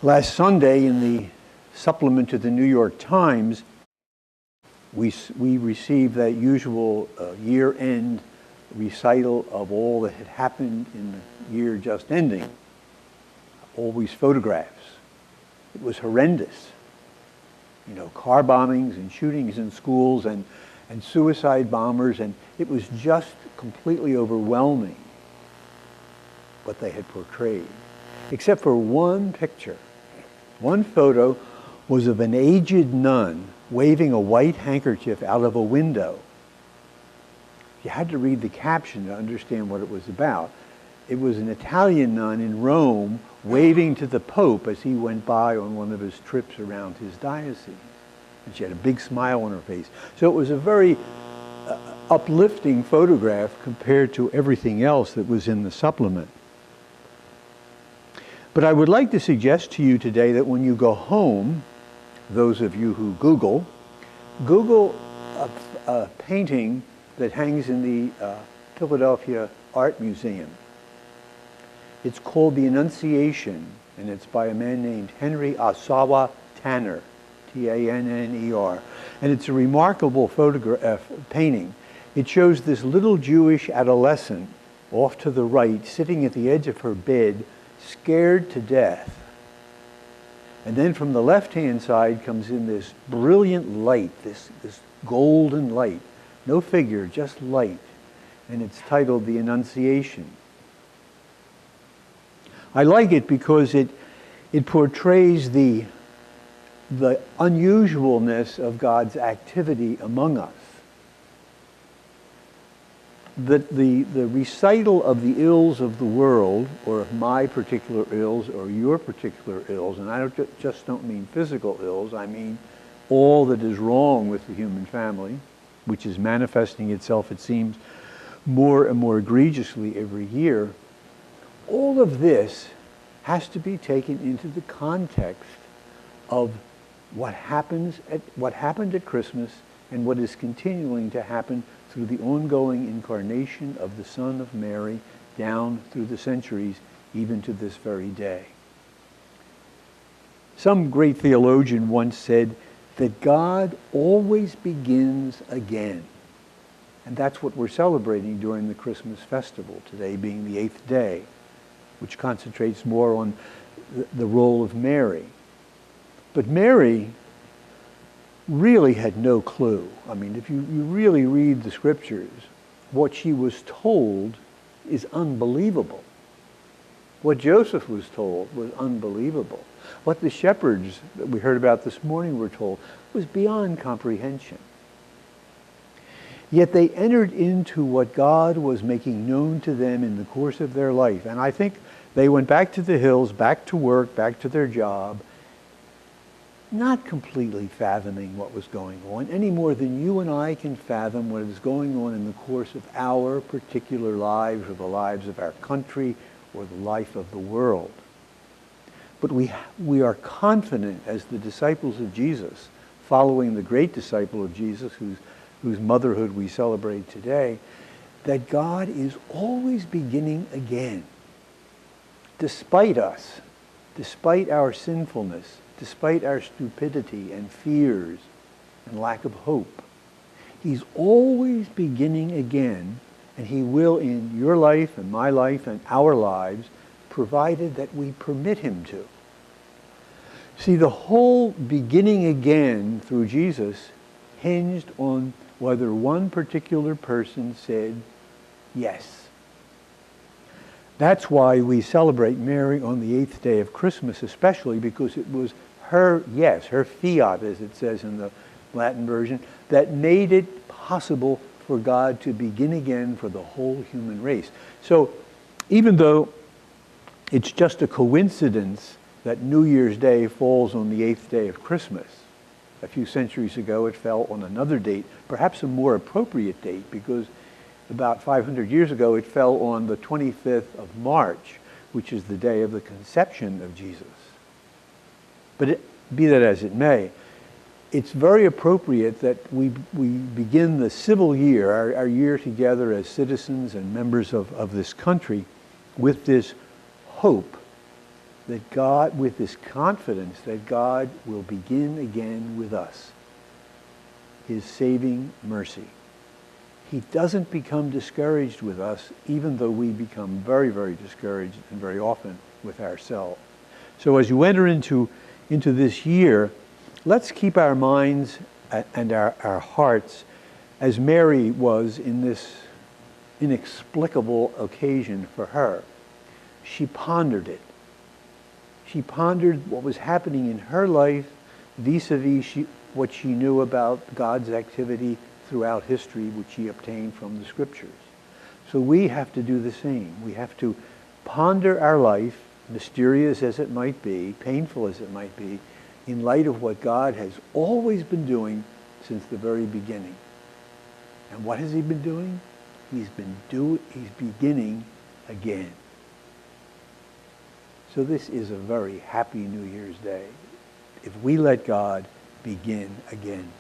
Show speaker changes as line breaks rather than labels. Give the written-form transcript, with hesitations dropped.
Last Sunday, in the supplement to the New York Times, we received that usual year-end recital of all that had happened in the year just ending. Always photographs. It was horrendous. You know, car bombings and shootings in schools and suicide bombers, and it was just completely overwhelming what they had portrayed. Except for one picture. One photo was of an aged nun waving a white handkerchief out of a window. You had to read the caption to understand what it was about. It was an Italian nun in Rome waving to the Pope as he went by on one of his trips around his diocese. And she had a big smile on her face. So it was a very uplifting photograph compared to everything else that was in the supplement. But I would like to suggest to you today that when you go home, those of you who Google a painting that hangs in the Philadelphia Art Museum. It's called The Annunciation, and it's by a man named Henry Ossawa Tanner, Tanner. And it's a remarkable painting. It shows this little Jewish adolescent off to the right, sitting at the edge of her bed, scared to death. And then from the left-hand side comes in this brilliant light, this golden light. No figure, just light. And it's titled The Annunciation. I like it because it portrays the unusualness of God's activity among us. The recital of the ills of the world, or of my particular ills, or your particular ills, and I just don't mean physical ills, I mean all that is wrong with the human family, which is manifesting itself, it seems, more and more egregiously every year. All of this has to be taken into the context of what happened at Christmas and what is continuing to happen through the ongoing incarnation of the Son of Mary down through the centuries, even to this very day. Some great theologian once said that God always begins again. And that's what we're celebrating during the Christmas festival, today being the 8th day, which concentrates more on the role of Mary. But Mary really had no clue. I mean, if you really read the scriptures, what she was told is unbelievable. What Joseph was told was unbelievable. What the shepherds that we heard about this morning were told was beyond comprehension. Yet they entered into what God was making known to them in the course of their life. And I think they went back to the hills, back to work, back to their job, not completely fathoming what was going on, any more than you and I can fathom what is going on in the course of our particular lives, or the lives of our country, or the life of the world. But we are confident as the disciples of Jesus, following the great disciple of Jesus, whose motherhood we celebrate today, that God is always beginning again. Despite us, despite our sinfulness, despite our stupidity and fears and lack of hope, He's always beginning again, and He will in your life and my life and our lives, provided that we permit Him to. See, the whole beginning again through Jesus hinged on whether one particular person said yes. That's why we celebrate Mary on the 8th day of Christmas, especially because it was her yes, her fiat, as it says in the Latin version, that made it possible for God to begin again for the whole human race. So even though it's just a coincidence that New Year's Day falls on the 8th day of Christmas, a few centuries ago it fell on another date, perhaps a more appropriate date, because about 500 years ago it fell on the 25th of March, which is the day of the conception of Jesus. But be that as it may, it's very appropriate that we begin the civil year, our year together as citizens and members of this country, with this hope that God, with this confidence that God will begin again with us, his saving mercy. He doesn't become discouraged with us, even though we become very, very discouraged, and very often with ourselves. So as you enter into this year, let's keep our minds and our hearts as Mary was in this inexplicable occasion for her. She pondered it. She pondered what was happening in her life vis-a-vis what she knew about God's activity throughout history, which she obtained from the scriptures. So we have to do the same. We have to ponder our life, mysterious as it might be, painful as it might be, in light of what God has always been doing since the very beginning. And what has he been doing? He's beginning again. So this is a very happy New Year's Day, if we let God begin again.